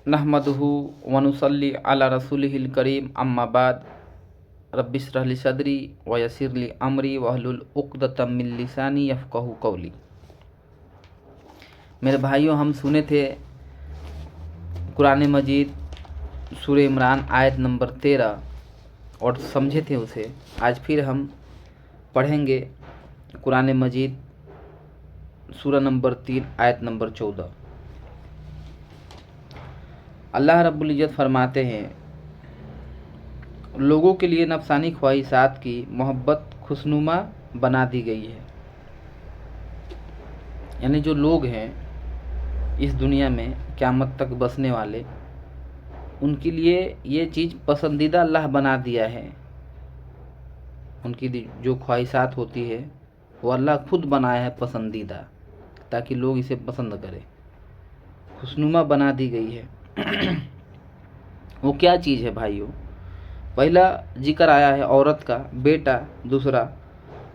नहमदुहु व नुसल्ली अला रसूलिहिल करीम अम्मा बाद रब्बि इश्रह ली सदरी व यस्सिर ली अमरी वहलुल उक़दतम मिन लिसानी यफ़क़हू क़ौली। मेरे भाइयों, हम सुने थे कुरान मजीद सूरह इमरान आयत नंबर 13 और समझे थे उसे। आज फिर हम पढ़ेंगे कुरान मजीद सूरह नंबर 3 आयत नंबर 14। अल्लाह रब्बुल इज़्ज़त फरमाते हैं, लोगों के लिए नफसानी ख्वाहिशात की मोहब्बत खुशनुमा बना दी गई है। यानी जो लोग हैं इस दुनिया में क़यामत तक बसने वाले, उनके लिए ये चीज़ पसंदीदा अल्लाह बना दिया है। उनकी जो ख्वाहिशात होती है वो अल्लाह खुद बनाया है पसंदीदा, ताकि लोग इसे पसंद करें। खुशनुमा बना दी गई है। वो क्या चीज़ है भाइयों? पहला जिक्र आया है औरत का, बेटा। दूसरा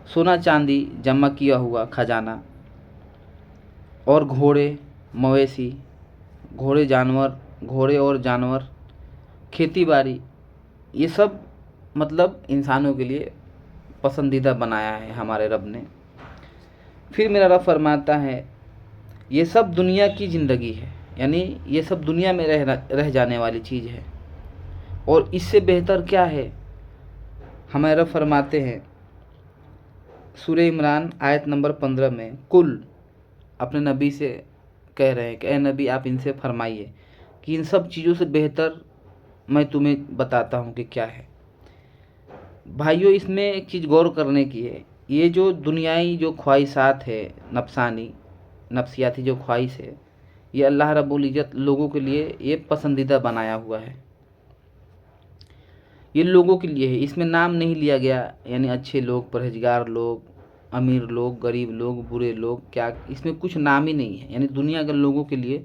सोना चांदी जमा किया हुआ खजाना, और घोड़े, मवेशी, घोड़े और जानवर, खेती बाड़ी, ये सब मतलब इंसानों के लिए पसंदीदा बनाया है हमारे रब ने। फिर मेरा रब फरमाता है, ये सब दुनिया की ज़िंदगी है, यानी ये सब दुनिया में रह जाने वाली चीज़ है। और इससे बेहतर क्या है? हमारे रब फरमाते हैं सूरह इमरान आयत नंबर 15 में, कुल अपने नबी से कह रहे हैं कि ए नबी, आप इनसे फरमाइए कि इन सब चीज़ों से बेहतर मैं तुम्हें बताता हूँ कि क्या है। भाइयों, इसमें एक चीज़ गौर करने की है। ये जो दुनियाई जो ख्वाहिशात है, नफसियाती जो ख्वाहिश है, ये अल्लाह रब्बुल इज़्ज़त लोगों के लिए ये पसंदीदा बनाया हुआ है। ये लोगों के लिए है, इसमें नाम नहीं लिया गया, यानी अच्छे लोग, परहेजगार लोग, अमीर लोग, गरीब लोग, बुरे लोग, क्या इसमें कुछ नाम ही नहीं है। यानी दुनिया के लोगों के लिए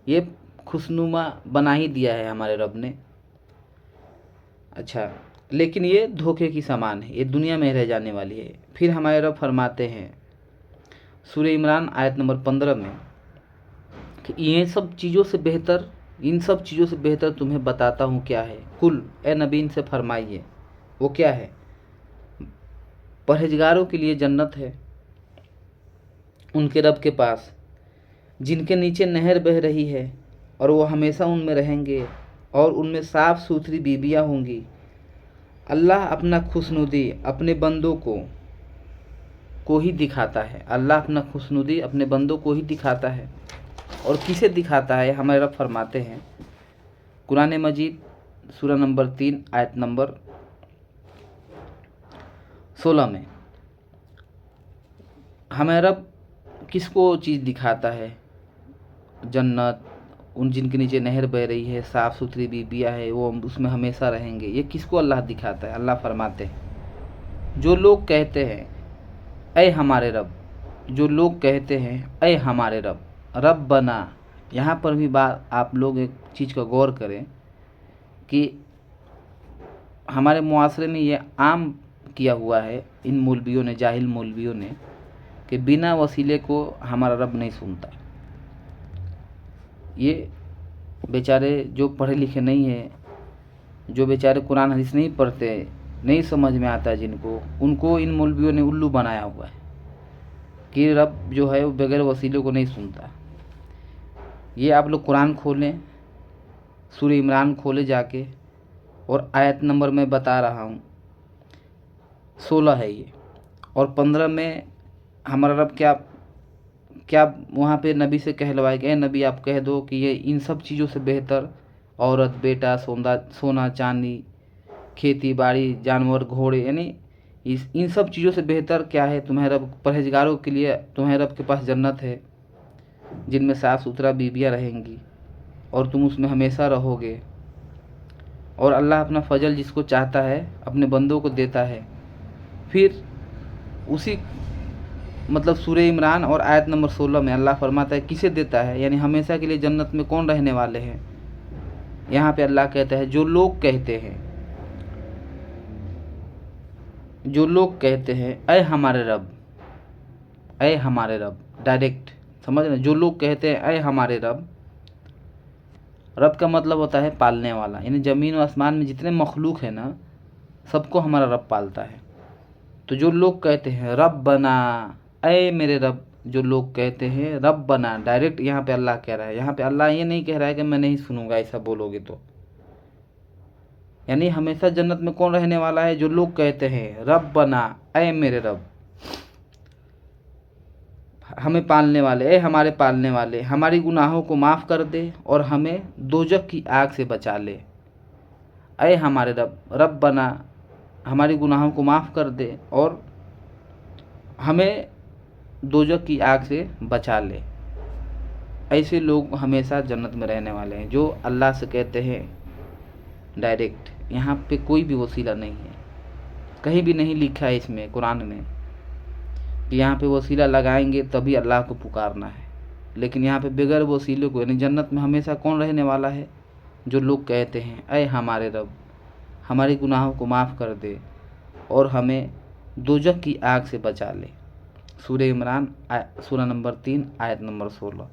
ये खुशनुमा बना ही दिया है हमारे रब ने। अच्छा, लेकिन ये धोखे की समान है, ये दुनिया में रह जाने वाली है। फिर हमारे रब फरमाते हैं सूरह इमरान आयत नंबर 15 में कि इन सब चीज़ों से बेहतर तुम्हें बताता हूँ क्या है। कुल, ए नबी, इनसे फरमाइए वो क्या है। परहेजगारों के लिए जन्नत है उनके रब के पास, जिनके नीचे नहर बह रही है और वो हमेशा उनमें रहेंगे, और उनमें साफ़ सुथरी बीबियाँ होंगी। अल्लाह अपना खुशनुदी अपने बंदों को ही दिखाता है। अल्लाह अपना खुशनुदी अपने बंदों को ही दिखाता है। और किसे दिखाता है? हमारे रब फरमाते हैं कुरान मजीद सूरह नंबर 3 आयत नंबर 16 में, हमारे रब किसको चीज़ दिखाता है? जन्नत, उन जिनके नीचे नहर बह रही है, साफ़ सुथरी बीबियाँ है, वो उसमें हमेशा रहेंगे। ये किसको अल्लाह दिखाता है? अल्लाह फरमाते हैं, जो लोग कहते हैं ऐ हमारे रब, जो लोग कहते हैं ऐ हमारे रब, रब बना। यहाँ पर भी बात आप लोग एक चीज़ का गौर करें कि हमारे मुआशरे में ये आम किया हुआ है इन मौलवियों ने, जाहिल मौलवियों ने, कि बिना वसीले को हमारा रब नहीं सुनता। ये बेचारे जो पढ़े लिखे नहीं हैं, जो बेचारे कुरान हदीस नहीं पढ़ते, नहीं समझ में आता जिनको, उनको इन मौलवियों ने उल्लू बनाया हुआ है कि रब जो है वो बगैर वसीले को नहीं सुनता। ये आप लोग कुरान खोलें, सूरह इमरान खोले जाके, और आयत नंबर मैं बता रहा हूँ 16 है ये, और 15 में हमारा रब क्या वहाँ पे नबी से कहलवाए कि नबी, आप कह दो कि ये इन सब चीज़ों से बेहतर औरत, बेटा, सोना चांदी, खेती बाड़ी, जानवर, घोड़े, यानी इन सब चीज़ों से बेहतर क्या है? तुम्हारे रब, परहेजगारों के लिए तुम्हारे रब के पास जन्नत है, जिनमें साफ़ सुथरा बीबियाँ रहेंगी और तुम उसमें हमेशा रहोगे। और अल्लाह अपना फजल जिसको चाहता है अपने बंदों को देता है। फिर उसी मतलब सूरह इमरान और आयत नंबर 16 में अल्लाह फरमाता है किसे देता है, यानी हमेशा के लिए जन्नत में कौन रहने वाले हैं। यहाँ पे अल्लाह कहता है, जो लोग कहते हैं ऐ हमारे रब, डायरेक्ट समझ रहे, जो लोग कहते हैं ऐ हमारे रब, रब का मतलब होता है पालने वाला, यानी ज़मीन और आसमान में जितने मखलूक है ना, सबको हमारा रब पालता है। तो जो लोग कहते हैं रब बना, ऐ मेरे रब, जो लोग कहते हैं रब बना, डायरेक्ट यहाँ पे अल्लाह कह रहा है। यहाँ पे अल्लाह ये नहीं कह रहा है कि मैं नहीं सुनूंगा ऐसा बोलोगे तो। यानी हमेशा जन्नत में कौन रहने वाला है? जो लोग कहते हैं रब बना, ऐ मेरे रब, हमें पालने वाले, ऐ हमारे पालने वाले, हमारी गुनाहों को माफ़ कर दे और हमें दोजख की आग से बचा ले। ऐ हमारे रब, रब बना, हमारी गुनाहों को माफ़ कर दे और हमें दोजख की आग से बचा ले। ऐसे लोग हमेशा जन्नत में रहने वाले हैं, जो अल्लाह से कहते हैं डायरेक्ट। यहाँ पे कोई भी वसीला नहीं है, कहीं भी नहीं लिखा है इसमें कुरान में कि यहाँ पे वसीला लगाएंगे तभी अल्लाह को पुकारना है। लेकिन यहाँ पे बगैर वसीले को, यानी जन्नत में हमेशा कौन रहने वाला है? जो लोग कहते हैं ऐ हमारे रब, हमारी गुनाहों को माफ़ कर दे और हमें दोजख की आग से बचा ले। सूरह इमरान सूरह नंबर 3 आयत नंबर 16।